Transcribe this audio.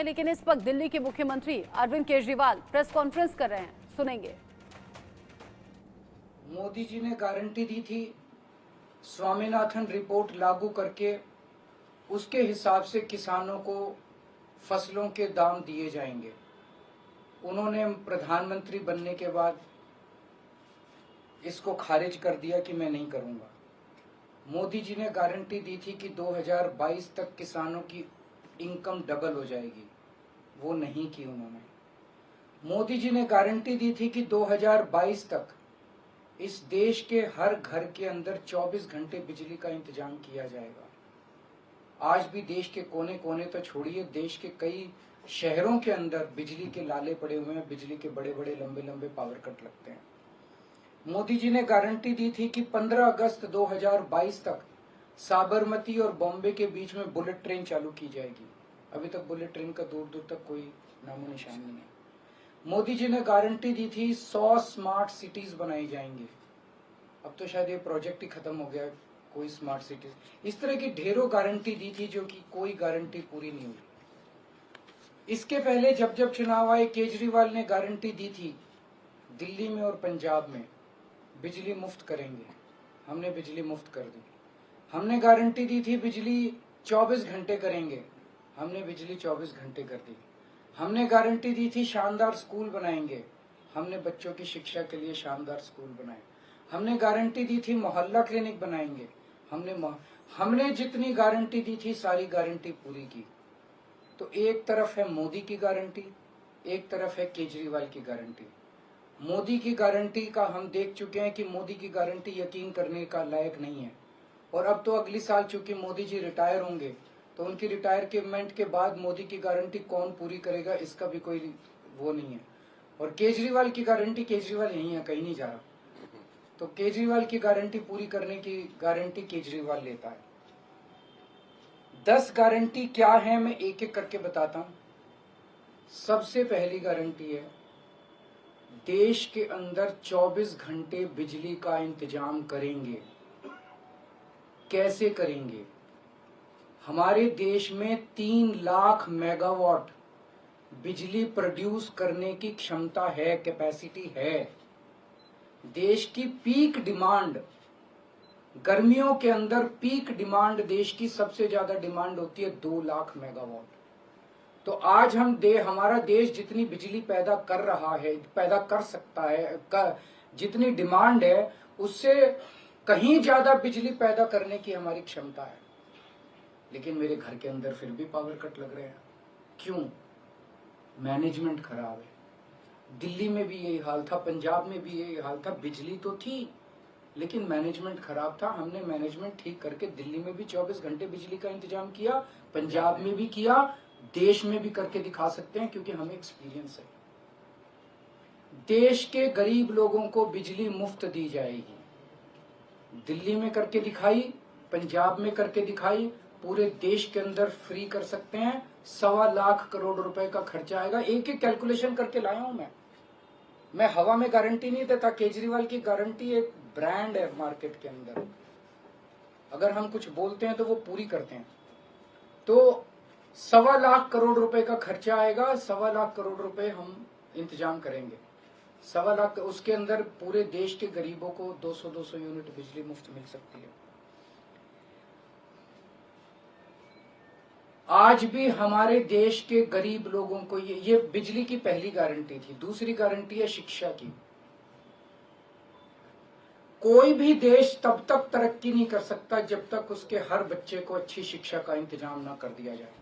लेकिन इस वक्त दिल्ली के मुख्यमंत्री अरविंद केजरीवाल प्रेस कॉन्फ्रेंस कर रहे हैं, सुनेंगे। मोदी जी ने गारंटी दी थी स्वामीनाथन रिपोर्ट लागू करके उसके हिसाब से किसानों को फसलों के दाम दिए जाएंगे। उन्होंने प्रधानमंत्री बनने के बाद इसको खारिज कर दिया कि मैं नहीं करूंगा। मोदी जी ने गारंटी दी थी कि 2022 तक किसानों की इनकम डबल हो जाएगी, वो नहीं की उन्होंने। मोदी जी ने गारंटी दी थी कि 2022 तक इस देश के हर घर के अंदर 24 घंटे बिजली का इंतजाम किया जाएगा। आज भी देश के कोने कोने तो छोड़िए, देश के कई शहरों के अंदर बिजली के लाले पड़े हुए हैं, बिजली के बड़े बड़े लंबे लंबे पावर कट लगते हैं। मोदी जी ने गारंटी दी थी कि 15 अगस्त 2022 तक साबरमती और बॉम्बे के बीच में बुलेट ट्रेन चालू की जाएगी। अभी तक बुलेट ट्रेन का दूर दूर तक कोई नामो निशान नहीं है। मोदी जी ने गारंटी दी थी 100 स्मार्ट सिटीज बनाई जाएंगी। अब तो शायद ये प्रोजेक्ट ही खत्म हो गया, कोई स्मार्ट सिटीज। इस तरह की ढेरों गारंटी दी थी जो कि कोई गारंटी पूरी नहीं हुई। इसके पहले जब जब चुनाव आए, केजरीवाल ने गारंटी दी थी दिल्ली में और पंजाब में बिजली मुफ्त करेंगे। हमने बिजली मुफ्त कर दी। हमने गारंटी दी थी बिजली 24 घंटे करेंगे, हमने बिजली 24 घंटे कर दी। हमने गारंटी दी थी शानदार स्कूल बनाएंगे, हमने बच्चों की शिक्षा के लिए शानदार स्कूल बनाए। हमने गारंटी दी थी मोहल्ला क्लिनिक बनाएंगे। हमने जितनी गारंटी दी थी सारी गारंटी पूरी की। तो एक तरफ है मोदी की गारंटी, एक तरफ है केजरीवाल की गारंटी। मोदी की गारंटी का हम देख चुके हैं कि मोदी की गारंटी यकीन करने का लायक नहीं है। और अब तो अगली साल चूंकि मोदी जी रिटायर होंगे, तो उनकी रिटायरमेंट के बाद मोदी की गारंटी कौन पूरी करेगा, इसका भी कोई वो नहीं है। और केजरीवाल की गारंटी, केजरीवाल यही है, कहीं नहीं जा रहा, तो केजरीवाल की गारंटी पूरी करने की गारंटी केजरीवाल लेता है। 10 गारंटी क्या है, मैं एक एक करके बताता हूं। सबसे पहली गारंटी है देश के अंदर 24 घंटे बिजली का इंतजाम करेंगे। कैसे करेंगे? हमारे देश में 3 लाख मेगावाट बिजली प्रोड्यूस करने की क्षमता है, कैपेसिटी है। देश की पीक डिमांड, गर्मियों के अंदर पीक डिमांड देश की सबसे ज्यादा डिमांड होती है 2 लाख मेगावाट। तो आज हमारा देश जितनी बिजली पैदा कर रहा है, पैदा कर सकता है, जितनी डिमांड है उससे कहीं ज्यादा बिजली पैदा करने की हमारी क्षमता है। लेकिन मेरे घर के अंदर फिर भी पावर कट लग रहे हैं। क्यों? मैनेजमेंट खराब है। दिल्ली में भी यही हाल था, पंजाब में भी यही हाल था। बिजली तो थी लेकिन मैनेजमेंट खराब था। हमने मैनेजमेंट ठीक करके दिल्ली में भी 24 घंटे बिजली का इंतजाम किया, पंजाब में भी किया, देश में भी करके दिखा सकते हैं क्योंकि हमें एक्सपीरियंस है। देश के गरीब लोगों को बिजली मुफ्त दी जाएगी। दिल्ली में करके दिखाई, पंजाब में करके दिखाई, पूरे देश के अंदर फ्री कर सकते हैं। 1.25 लाख करोड़ रुपए का खर्चा आएगा। एक एक कैलकुलेशन करके लाया हूं मैं हवा में गारंटी नहीं देता। केजरीवाल की गारंटी एक ब्रांड है मार्केट के अंदर। अगर हम कुछ बोलते हैं तो वो पूरी करते हैं। तो 1.25 लाख करोड़ रुपए का खर्चा आएगा। 1.25 लाख करोड़ रुपए हम इंतजाम करेंगे। 1.25 लाख, उसके अंदर पूरे देश के गरीबों को 200 यूनिट बिजली मुफ्त मिल सकती है। आज भी हमारे देश के गरीब लोगों को ये बिजली की पहली गारंटी थी। दूसरी गारंटी है शिक्षा की। कोई भी देश तब तक तरक्की नहीं कर सकता जब तक उसके हर बच्चे को अच्छी शिक्षा का इंतजाम ना कर दिया जाए।